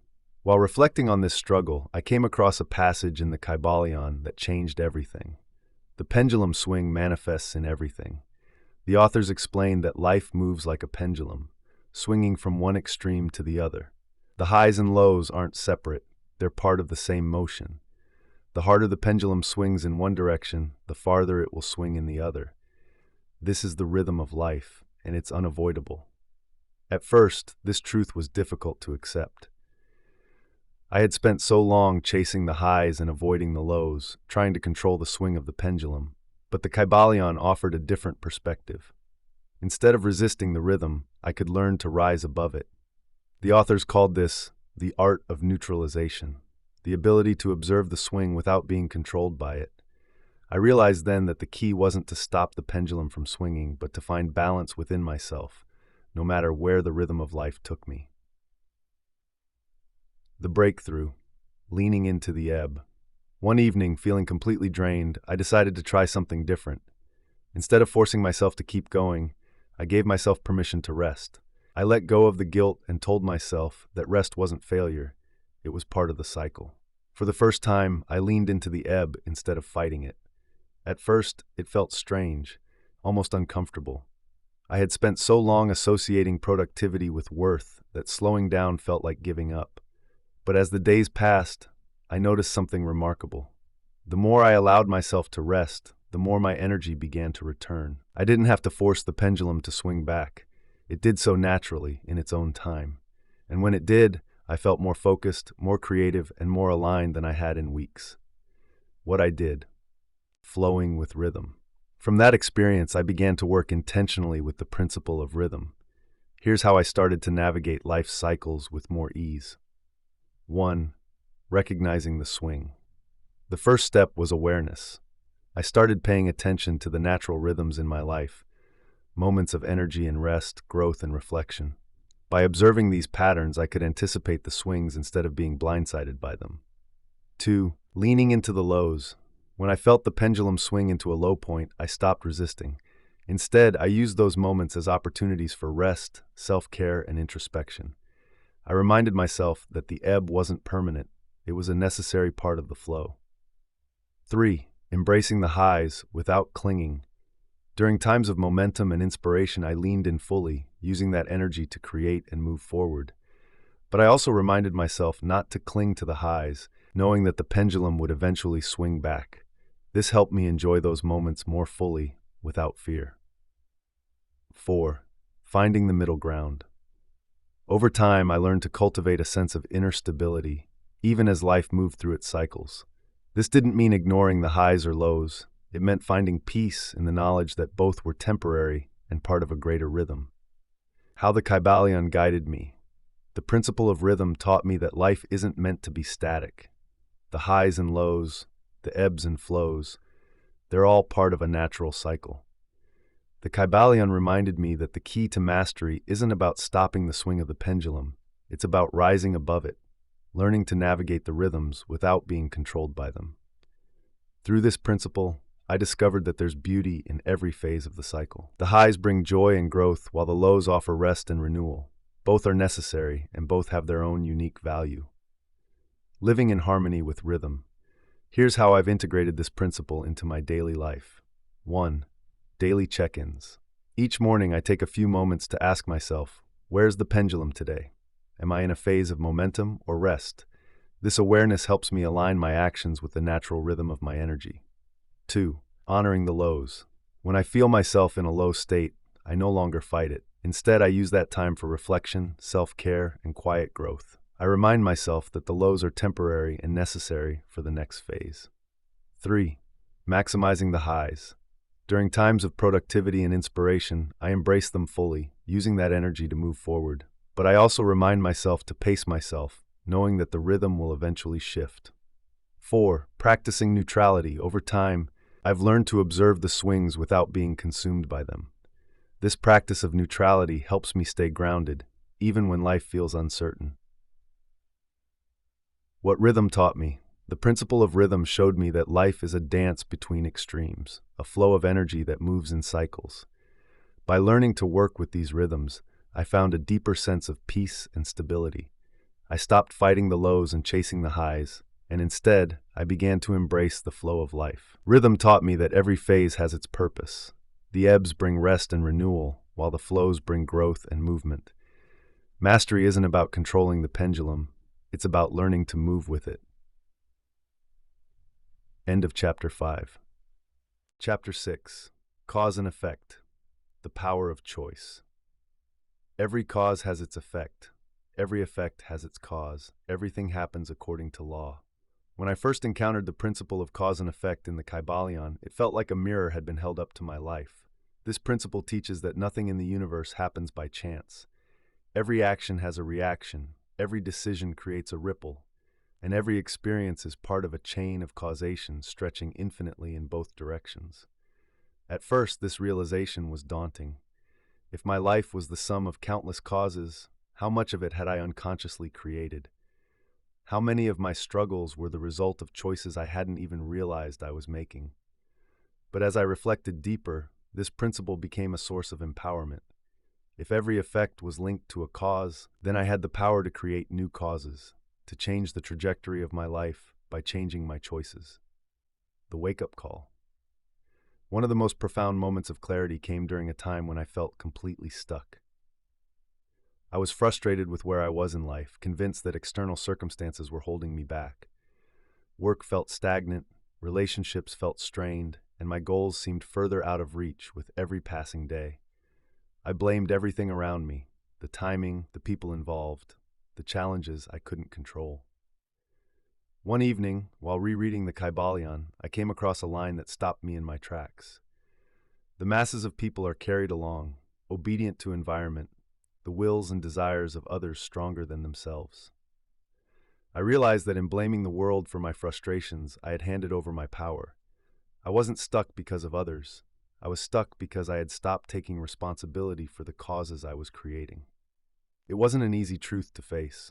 While reflecting on this struggle, I came across a passage in the Kybalion that changed everything. The pendulum swing manifests in everything. The authors explained that life moves like a pendulum, swinging from one extreme to the other. The highs and lows aren't separate, they're part of the same motion. The harder the pendulum swings in one direction, the farther it will swing in the other. This is the rhythm of life, and it's unavoidable. At first, this truth was difficult to accept. I had spent so long chasing the highs and avoiding the lows, trying to control the swing of the pendulum. But the Kybalion offered a different perspective. Instead of resisting the rhythm, I could learn to rise above it. The authors called this the art of neutralization, the ability to observe the swing without being controlled by it. I realized then that the key wasn't to stop the pendulum from swinging, but to find balance within myself, no matter where the rhythm of life took me. The breakthrough, leaning into the ebb. One evening, feeling completely drained, I decided to try something different. Instead of forcing myself to keep going, I gave myself permission to rest. I let go of the guilt and told myself that rest wasn't failure, it was part of the cycle. For the first time, I leaned into the ebb instead of fighting it. At first, it felt strange, almost uncomfortable. I had spent so long associating productivity with worth that slowing down felt like giving up. But as the days passed, I noticed something remarkable. The more I allowed myself to rest, the more my energy began to return. I didn't have to force the pendulum to swing back. It did so naturally, in its own time. And when it did, I felt more focused, more creative, and more aligned than I had in weeks. What I did: flowing with rhythm. From that experience, I began to work intentionally with the principle of rhythm. Here's how I started to navigate life's cycles with more ease. 1. Recognizing the swing. The first step was awareness. I started paying attention to the natural rhythms in my life, moments of energy and rest, growth and reflection. By observing these patterns, I could anticipate the swings instead of being blindsided by them. 2. Leaning into the lows. When I felt the pendulum swing into a low point, I stopped resisting. Instead, I used those moments as opportunities for rest, self-care, and introspection. I reminded myself that the ebb wasn't permanent. It was a necessary part of the flow. 3. Embracing the highs without clinging. During times of momentum and inspiration, I leaned in fully, using that energy to create and move forward. But I also reminded myself not to cling to the highs, knowing that the pendulum would eventually swing back. This helped me enjoy those moments more fully, without fear. 4. Finding the middle ground. Over time, I learned to cultivate a sense of inner stability, even as life moved through its cycles. This didn't mean ignoring the highs or lows. It meant finding peace in the knowledge that both were temporary and part of a greater rhythm. How the Kybalion guided me. The principle of rhythm taught me that life isn't meant to be static. The highs and lows, the ebbs and flows, they're all part of a natural cycle. The Kybalion reminded me that the key to mastery isn't about stopping the swing of the pendulum. It's about rising above it, learning to navigate the rhythms without being controlled by them. Through this principle, I discovered that there's beauty in every phase of the cycle. The highs bring joy and growth, while the lows offer rest and renewal. Both are necessary, and both have their own unique value. Living in harmony with rhythm. Here's how I've integrated this principle into my daily life. 1. Daily check-ins. Each morning, I take a few moments to ask myself, where's the pendulum today? Am I in a phase of momentum or rest? This awareness helps me align my actions with the natural rhythm of my energy. 2. Honoring the lows. When I feel myself in a low state, I no longer fight it. Instead, I use that time for reflection, self-care, and quiet growth. I remind myself that the lows are temporary and necessary for the next phase. 3. Maximizing the highs. During times of productivity and inspiration, I embrace them fully, using that energy to move forward. But I also remind myself to pace myself, knowing that the rhythm will eventually shift. 4. Practicing neutrality. Over time, I've learned to observe the swings without being consumed by them. This practice of neutrality helps me stay grounded, even when life feels uncertain. What rhythm taught me. The principle of rhythm showed me that life is a dance between extremes, a flow of energy that moves in cycles. By learning to work with these rhythms, I found a deeper sense of peace and stability. I stopped fighting the lows and chasing the highs, and instead, I began to embrace the flow of life. Rhythm taught me that every phase has its purpose. The ebbs bring rest and renewal, while the flows bring growth and movement. Mastery isn't about controlling the pendulum, it's about learning to move with it. End of Chapter 5. Chapter 6. Cause and Effect. The Power of Choice. Every cause has its effect. Every effect has its cause. Everything happens according to law. When I first encountered the principle of cause and effect in the Kybalion, it felt like a mirror had been held up to my life. This principle teaches that nothing in the universe happens by chance. Every action has a reaction, every decision creates a ripple, and every experience is part of a chain of causation stretching infinitely in both directions. At first, this realization was daunting. If my life was the sum of countless causes, how much of it had I unconsciously created? How many of my struggles were the result of choices I hadn't even realized I was making? But as I reflected deeper, This principle became a source of empowerment. If every effect was linked to a cause, then I had the power to create new causes, to change the trajectory of my life by changing my choices. The wake-up call. One of the most profound moments of clarity came during a time when I felt completely stuck. I was frustrated with where I was in life, convinced that external circumstances were holding me back. Work felt stagnant, relationships felt strained, and my goals seemed further out of reach with every passing day. I blamed everything around me, the timing, the people involved, the challenges I couldn't control. One evening, while rereading the Kybalion, I came across a line that stopped me in my tracks. The masses of people are carried along, obedient to environment, the wills and desires of others stronger than themselves. I realized that in blaming the world for my frustrations, I had handed over my power. I wasn't stuck because of others. I was stuck because I had stopped taking responsibility for the causes I was creating. It wasn't an easy truth to face.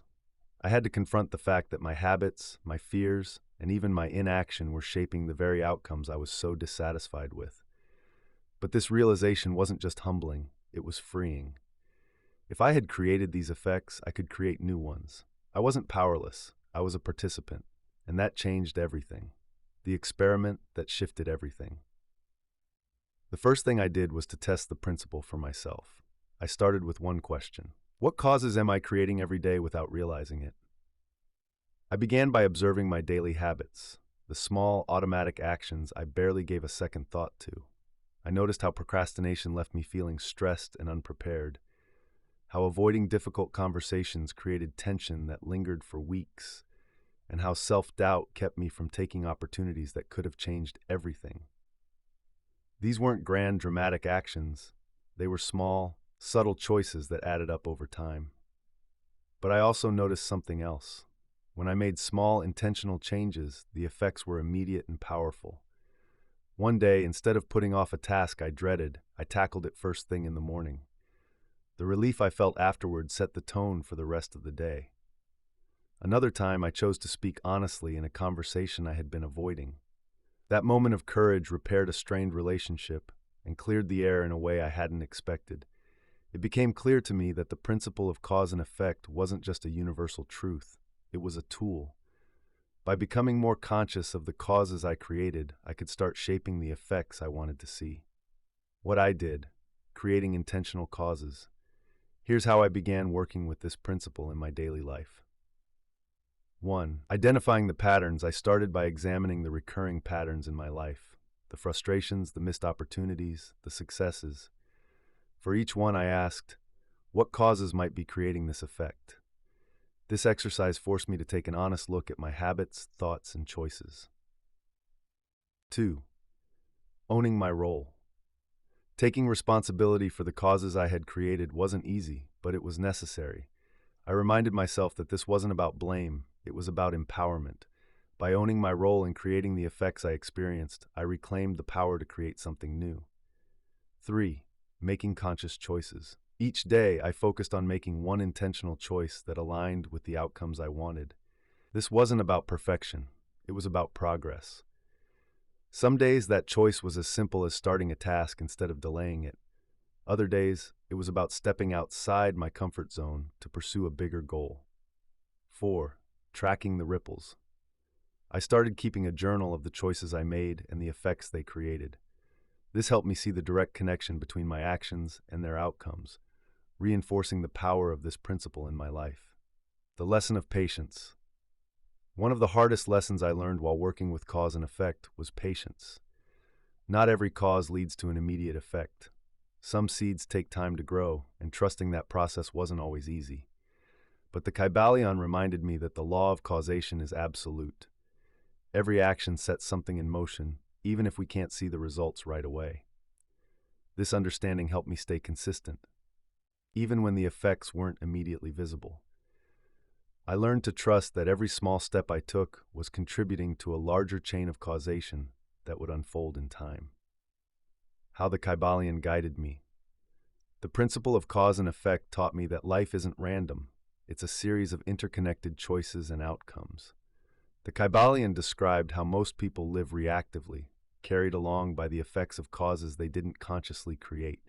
I had to confront the fact that my habits, my fears, and even my inaction were shaping the very outcomes I was so dissatisfied with. But this realization wasn't just humbling, it was freeing. If I had created these effects, I could create new ones. I wasn't powerless, I was a participant, and that changed everything. The experiment that shifted everything. The first thing I did was to test the principle for myself. I started with one question. What causes am I creating every day without realizing it? I began by observing my daily habits, the small, automatic actions I barely gave a second thought to. I noticed how procrastination left me feeling stressed and unprepared, how avoiding difficult conversations created tension that lingered for weeks, and how self-doubt kept me from taking opportunities that could have changed everything. These weren't grand, dramatic actions. They were small, subtle choices that added up over time. But I also noticed something else. When I made small, intentional changes, the effects were immediate and powerful. One day, instead of putting off a task I dreaded, I tackled it first thing in the morning. The relief I felt afterward set the tone for the rest of the day. Another time, I chose to speak honestly in a conversation I had been avoiding. That moment of courage repaired a strained relationship and cleared the air in a way I hadn't expected. It became clear to me that the principle of cause and effect wasn't just a universal truth, it was a tool. By becoming more conscious of the causes I created, I could start shaping the effects I wanted to see. What I did, creating intentional causes. Here's how I began working with this principle in my daily life. 1. Identifying the patterns. I started by examining the recurring patterns in my life, the frustrations, the missed opportunities, the successes. For each one, I asked, what causes might be creating this effect? This exercise forced me to take an honest look at my habits, thoughts, and choices. 2. Owning my role. Taking responsibility for the causes I had created wasn't easy, but it was necessary. I reminded myself that this wasn't about blame, it was about empowerment. By owning my role in creating the effects I experienced, I reclaimed the power to create something new. 3. Making conscious choices. Each day, I focused on making one intentional choice that aligned with the outcomes I wanted. This wasn't about perfection, it was about progress. Some days, that choice was as simple as starting a task instead of delaying it. Other days, it was about stepping outside my comfort zone to pursue a bigger goal. 4. Tracking the ripples. I started keeping a journal of the choices I made and the effects they created. This helped me see the direct connection between my actions and their outcomes, reinforcing the power of this principle in my life. The lesson of patience. One of the hardest lessons I learned while working with cause and effect was patience. Not every cause leads to an immediate effect. Some seeds take time to grow, and trusting that process wasn't always easy. But the Kybalion reminded me that the law of causation is absolute. Every action sets something in motion, even if we can't see the results right away. This understanding helped me stay consistent, even when the effects weren't immediately visible. I learned to trust that every small step I took was contributing to a larger chain of causation that would unfold in time. How the Kybalion guided me. The principle of cause and effect taught me that life isn't random. It's a series of interconnected choices and outcomes. The Kybalion described how most people live reactively, carried along by the effects of causes they didn't consciously create.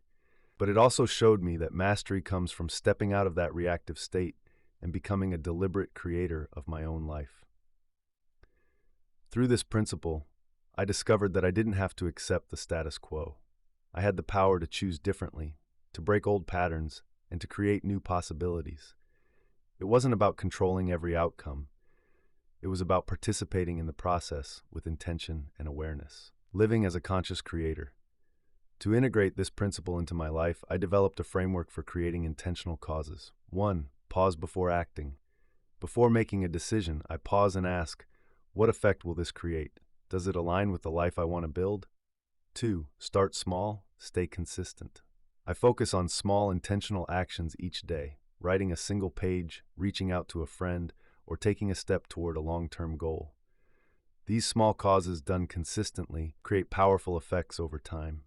But it also showed me that mastery comes from stepping out of that reactive state and becoming a deliberate creator of my own life. Through this principle, I discovered that I didn't have to accept the status quo. I had the power to choose differently, to break old patterns, and to create new possibilities. It wasn't about controlling every outcome. It was about participating in the process with intention and awareness, living as a conscious creator. To integrate this principle into my life, I developed a framework for creating intentional causes. 1. Pause before acting. Before making a decision, I pause and ask, what effect will this create? Does it align with the life I want to build? 2. Start small, stay consistent. I focus on small intentional actions each day, writing a single page, reaching out to a friend, or taking a step toward a long-term goal. These small causes done consistently create powerful effects over time.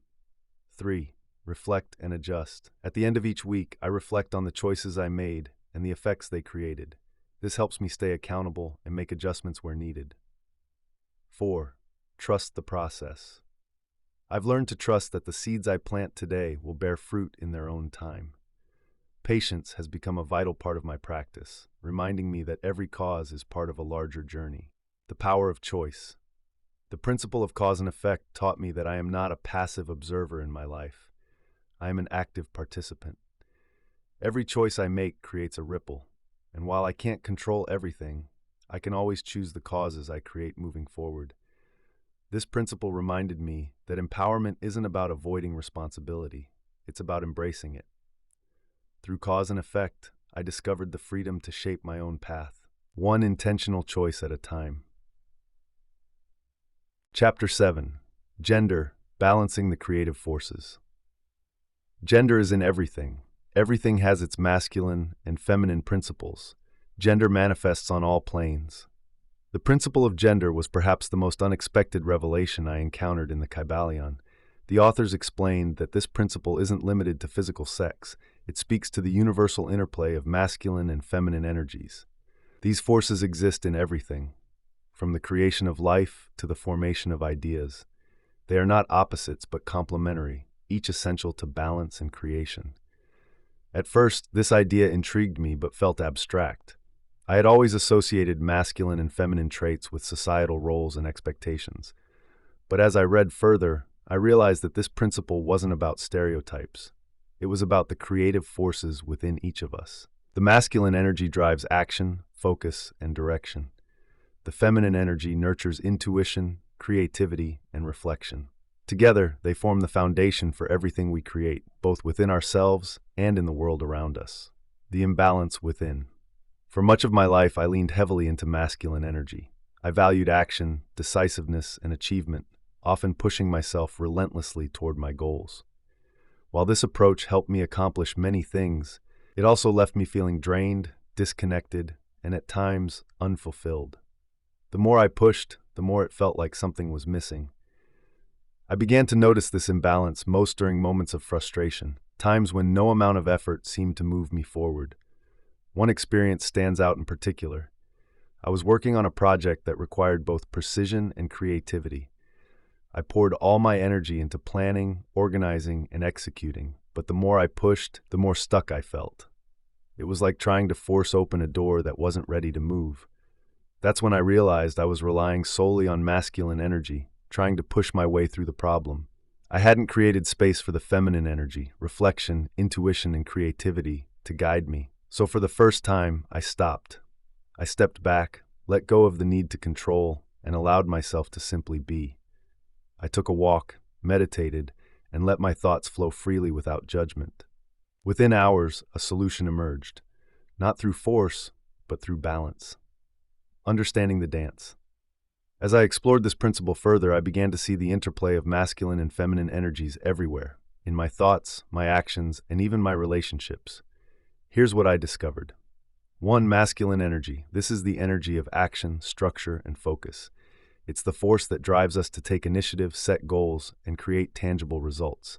3. Reflect and adjust. At the end of each week, I reflect on the choices I made and the effects they created. This helps me stay accountable and make adjustments where needed. 4. Trust the process. I've learned to trust that the seeds I plant today will bear fruit in their own time. Patience has become a vital part of my practice, reminding me that every cause is part of a larger journey. The power of choice. The principle of cause and effect taught me that I am not a passive observer in my life. I am an active participant. Every choice I make creates a ripple, and while I can't control everything, I can always choose the causes I create moving forward. This principle reminded me that empowerment isn't about avoiding responsibility, it's about embracing it. Through cause and effect, I discovered the freedom to shape my own path, one intentional choice at a time. Chapter 7. Gender, Balancing the Creative Forces. Gender is in everything. Everything has its masculine and feminine principles. Gender manifests on all planes. The principle of gender was perhaps the most unexpected revelation I encountered in the Kybalion. The authors explained that this principle isn't limited to physical sex. It speaks to the universal interplay of masculine and feminine energies. These forces exist in everything, from the creation of life to the formation of ideas. They are not opposites but complementary, each essential to balance and creation. At first, this idea intrigued me but felt abstract. I had always associated masculine and feminine traits with societal roles and expectations. But as I read further, I realized that this principle wasn't about stereotypes. It was about the creative forces within each of us. The masculine energy drives action, focus, and direction. The feminine energy nurtures intuition, creativity, and reflection. Together, they form the foundation for everything we create, both within ourselves and in the world around us. The imbalance within. For much of my life, I leaned heavily into masculine energy. I valued action, decisiveness, and achievement, often pushing myself relentlessly toward my goals. While this approach helped me accomplish many things, it also left me feeling drained, disconnected, and at times unfulfilled. The more I pushed, the more it felt like something was missing. I began to notice this imbalance most during moments of frustration, times when no amount of effort seemed to move me forward. One experience stands out in particular. I was working on a project that required both precision and creativity. I poured all my energy into planning, organizing, and executing, but the more I pushed, the more stuck I felt. It was like trying to force open a door that wasn't ready to move. That's when I realized I was relying solely on masculine energy, trying to push my way through the problem. I hadn't created space for the feminine energy, reflection, intuition, and creativity to guide me. So for the first time, I stopped. I stepped back, let go of the need to control, and allowed myself to simply be. I took a walk, meditated, and let my thoughts flow freely without judgment. Within hours, a solution emerged, not through force, but through balance. Understanding the dance. As I explored this principle further, I began to see the interplay of masculine and feminine energies everywhere, in my thoughts, my actions, and even my relationships. Here's what I discovered. 1. Masculine energy. This is the energy of action, structure, and focus. It's the force that drives us to take initiative, set goals, and create tangible results.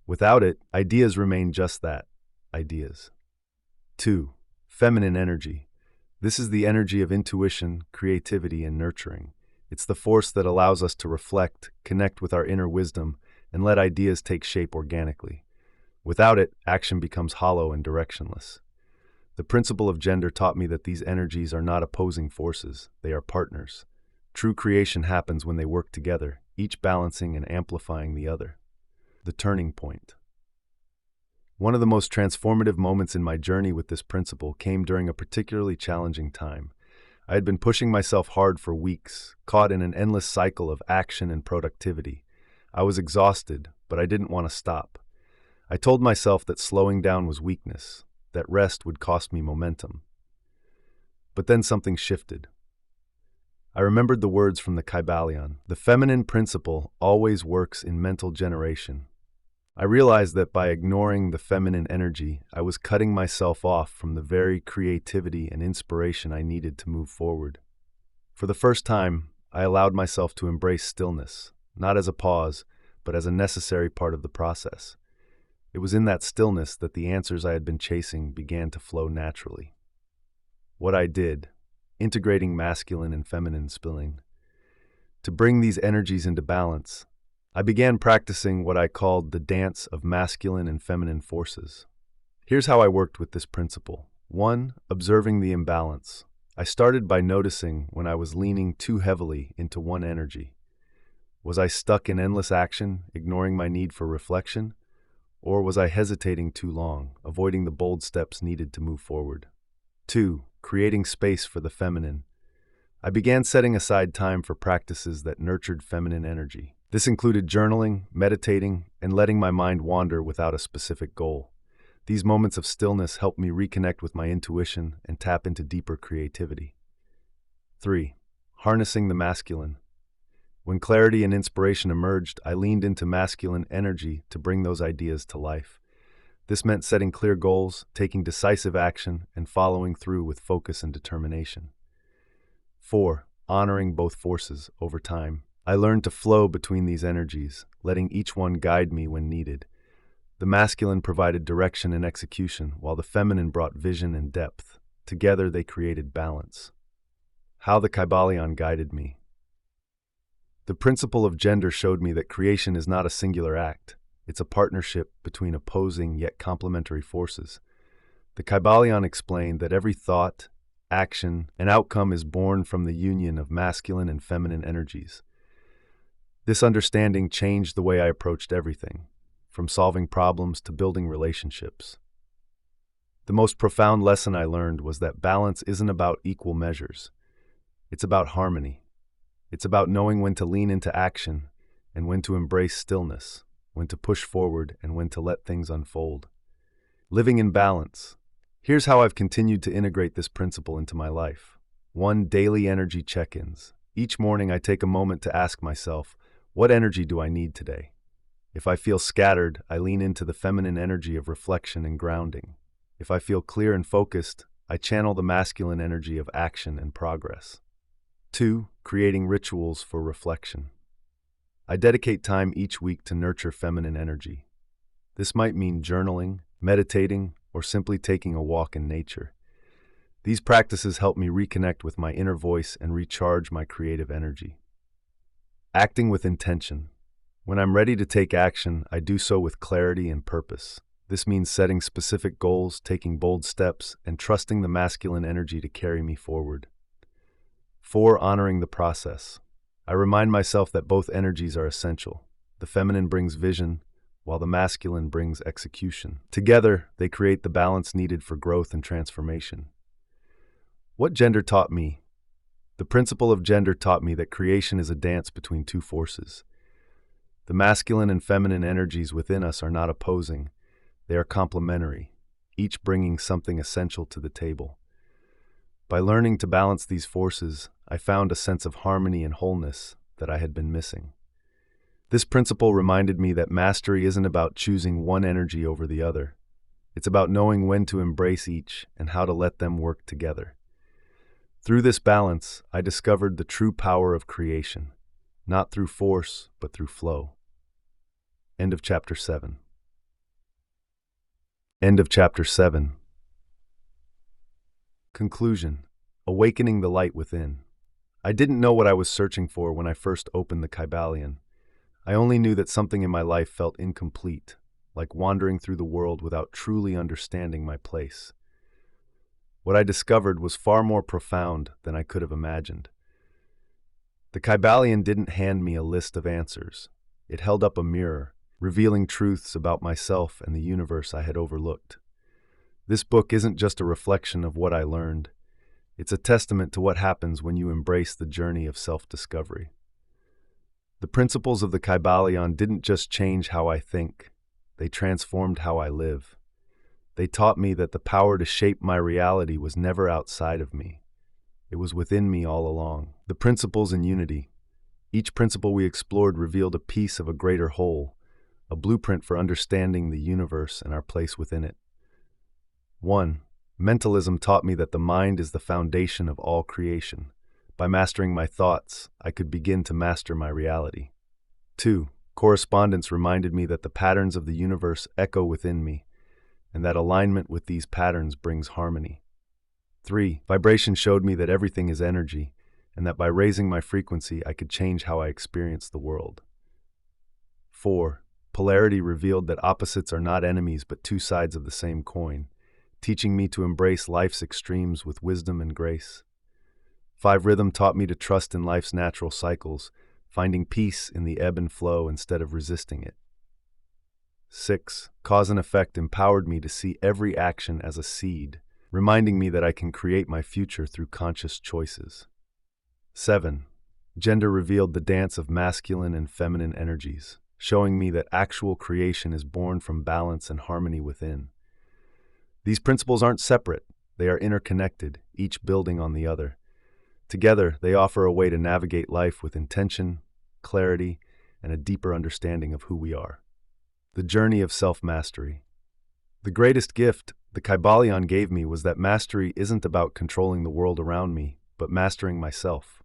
Without it, ideas remain just that, ideas. 2. Feminine energy. This is the energy of intuition, creativity, and nurturing. It's the force that allows us to reflect, connect with our inner wisdom, and let ideas take shape organically. Without it, action becomes hollow and directionless. The principle of gender taught me that these energies are not opposing forces, they are partners. True creation happens when they work together, each balancing and amplifying the other. The turning point. One of the most transformative moments in my journey with this principle came during a particularly challenging time. I had been pushing myself hard for weeks, caught in an endless cycle of action and productivity. I was exhausted, but I didn't want to stop. I told myself that slowing down was weakness, that rest would cost me momentum. But then something shifted. I remembered the words from the Kybalion. The feminine principle always works in mental generation. I realized that by ignoring the feminine energy, I was cutting myself off from the very creativity and inspiration I needed to move forward. For the first time, I allowed myself to embrace stillness, not as a pause, but as a necessary part of the process. It was in that stillness that the answers I had been chasing began to flow naturally. What I did, integrating masculine and feminine spilling. To bring these energies into balance, I began practicing what I called the dance of masculine and feminine forces. Here's how I worked with this principle. 1. Observing the imbalance. I started by noticing when I was leaning too heavily into one energy. Was I stuck in endless action, ignoring my need for reflection? Or was I hesitating too long, avoiding the bold steps needed to move forward? 2. Creating space for the feminine. I began setting aside time for practices that nurtured feminine energy. This included journaling, meditating, and letting my mind wander without a specific goal. These moments of stillness helped me reconnect with my intuition and tap into deeper creativity. 3. Harnessing the masculine. When clarity and inspiration emerged, I leaned into masculine energy to bring those ideas to life. This meant setting clear goals, taking decisive action, and following through with focus and determination. 4. Honoring both forces over time. I learned to flow between these energies, letting each one guide me when needed. The masculine provided direction and execution, while the feminine brought vision and depth. Together they created balance. How the Kybalion guided me. The principle of gender showed me that creation is not a singular act. It's a partnership between opposing yet complementary forces. The Kybalion explained that every thought, action, and outcome is born from the union of masculine and feminine energies. This understanding changed the way I approached everything, from solving problems to building relationships. The most profound lesson I learned was that balance isn't about equal measures. It's about harmony. It's about knowing when to lean into action and when to embrace stillness, when to push forward and when to let things unfold. Living in balance. Here's how I've continued to integrate this principle into my life. 1. Daily energy check-ins. Each morning I take a moment to ask myself, what energy do I need today? If I feel scattered, I lean into the feminine energy of reflection and grounding. If I feel clear and focused, I channel the masculine energy of action and progress. 2. Creating rituals for reflection. I dedicate time each week to nurture feminine energy. This might mean journaling, meditating, or simply taking a walk in nature. These practices help me reconnect with my inner voice and recharge my creative energy. Acting with intention. When I'm ready to take action, I do so with clarity and purpose. This means setting specific goals, taking bold steps, and trusting the masculine energy to carry me forward. 4. Honoring the process. I remind myself that both energies are essential. The feminine brings vision, while the masculine brings execution. Together, they create the balance needed for growth and transformation. What gender taught me? The principle of gender taught me that creation is a dance between two forces. The masculine and feminine energies within us are not opposing. They are complementary, each bringing something essential to the table. By learning to balance these forces, I found a sense of harmony and wholeness that I had been missing. This principle reminded me that mastery isn't about choosing one energy over the other. It's about knowing when to embrace each and how to let them work together. Through this balance, I discovered the true power of creation, not through force, but through flow. End of chapter 7. End of chapter 7. Conclusion. Awakening the light within. I didn't know what I was searching for when I first opened the Kybalion. I only knew that something in my life felt incomplete, like wandering through the world without truly understanding my place. What I discovered was far more profound than I could have imagined. The Kybalion didn't hand me a list of answers. It held up a mirror, revealing truths about myself and the universe I had overlooked. This book isn't just a reflection of what I learned. It's a testament to what happens when you embrace the journey of self-discovery. The principles of the Kybalion didn't just change how I think, they transformed how I live. They taught me that the power to shape my reality was never outside of me. It was within me all along. The principles in unity. Each principle we explored revealed a piece of a greater whole, a blueprint for understanding the universe and our place within it. 1. Mentalism taught me that the mind is the foundation of all creation. By mastering my thoughts, I could begin to master my reality. 2. Correspondence reminded me that the patterns of the universe echo within me, and that alignment with these patterns brings harmony. 3. Vibration showed me that everything is energy, and that by raising my frequency, I could change how I experience the world. 4. Polarity revealed that opposites are not enemies but two sides of the same coin, teaching me to embrace life's extremes with wisdom and grace. 5. Rhythm taught me to trust in life's natural cycles, finding peace in the ebb and flow instead of resisting it. 6. Cause and effect empowered me to see every action as a seed, reminding me that I can create my future through conscious choices. 7. Gender revealed the dance of masculine and feminine energies, showing me that actual creation is born from balance and harmony within. These principles aren't separate, they are interconnected, each building on the other. Together, they offer a way to navigate life with intention, clarity, and a deeper understanding of who we are. The journey of self-mastery. The greatest gift the Kybalion gave me was that mastery isn't about controlling the world around me, but mastering myself.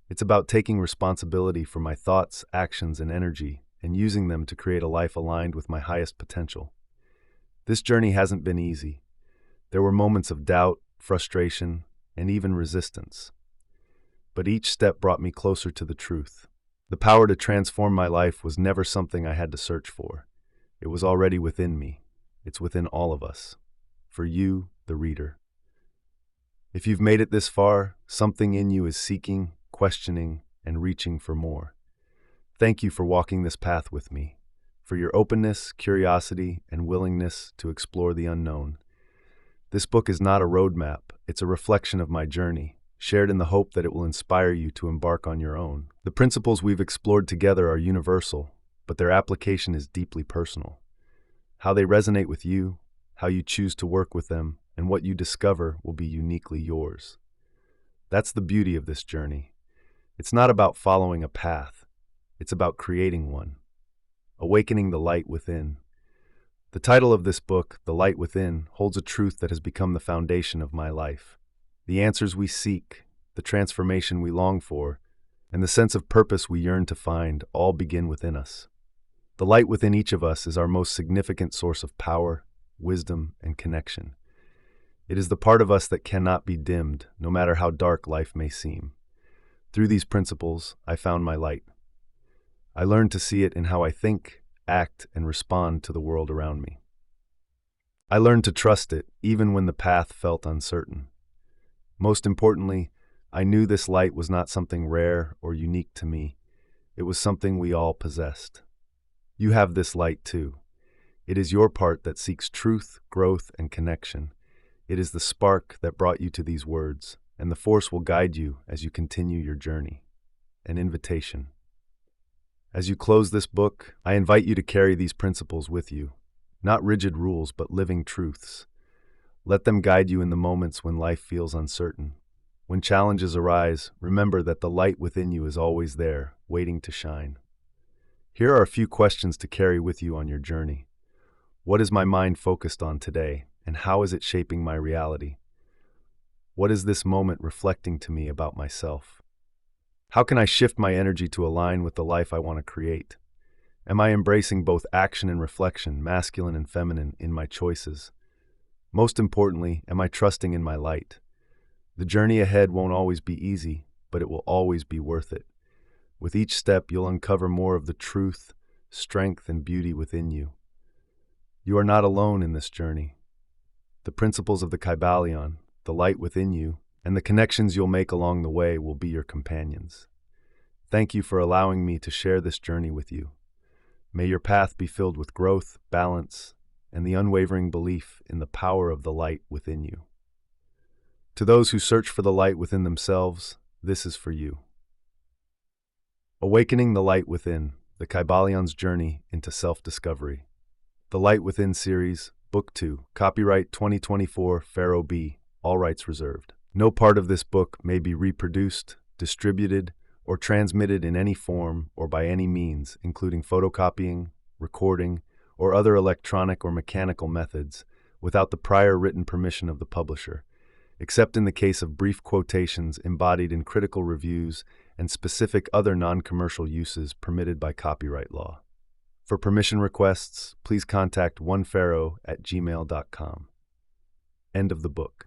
It's about taking responsibility for my thoughts, actions, and energy, and using them to create a life aligned with my highest potential. This journey hasn't been easy. There were moments of doubt, frustration, and even resistance. But each step brought me closer to the truth. The power to transform my life was never something I had to search for. It was already within me. It's within all of us. For you, the reader. If you've made it this far, something in you is seeking, questioning, and reaching for more. Thank you for walking this path with me, for your openness, curiosity, and willingness to explore the unknown. This book is not a roadmap, it's a reflection of my journey, shared in the hope that it will inspire you to embark on your own. The principles we've explored together are universal, but their application is deeply personal. How they resonate with you, how you choose to work with them, and what you discover will be uniquely yours. That's the beauty of this journey. It's not about following a path, it's about creating one. Awakening the light within. The title of this book, The Light Within, holds a truth that has become the foundation of my life. The answers we seek, the transformation we long for, and the sense of purpose we yearn to find all begin within us. The light within each of us is our most significant source of power, wisdom, and connection. It is the part of us that cannot be dimmed, no matter how dark life may seem. Through these principles, I found my light. I learned to see it in how I think, act, and respond to the world around me. I learned to trust it, even when the path felt uncertain. Most importantly, I knew this light was not something rare or unique to me. It was something we all possessed. You have this light too. It is your part that seeks truth, growth, and connection. It is the spark that brought you to these words, and the force will guide you as you continue your journey. An invitation. As you close this book, I invite you to carry these principles with you. Not rigid rules, but living truths. Let them guide you in the moments when life feels uncertain. When challenges arise, remember that the light within you is always there, waiting to shine. Here are a few questions to carry with you on your journey. What is my mind focused on today, and how is it shaping my reality? What is this moment reflecting to me about myself? How can I shift my energy to align with the life I want to create? Am I embracing both action and reflection, masculine and feminine, in my choices? Most importantly, am I trusting in my light? The journey ahead won't always be easy, but it will always be worth it. With each step, you'll uncover more of the truth, strength, and beauty within you. You are not alone in this journey. The principles of the Kybalion, the light within you, and the connections you'll make along the way will be your companions. Thank you for allowing me to share this journey with you. May your path be filled with growth, balance, and the unwavering belief in the power of the light within you. To those who search for the light within themselves, this is for you. Awakening the Light Within, the Kybalion's Journey into Self-Discovery. The Light Within Series, Book 2, Copyright 2024, Pharaoh B., all rights reserved. No part of this book may be reproduced, distributed, or transmitted in any form or by any means, including photocopying, recording, or other electronic or mechanical methods, without the prior written permission of the publisher, except in the case of brief quotations embodied in critical reviews and specific other non-commercial uses permitted by copyright law. For permission requests, please contact onepharaoh@gmail.com. End of the book.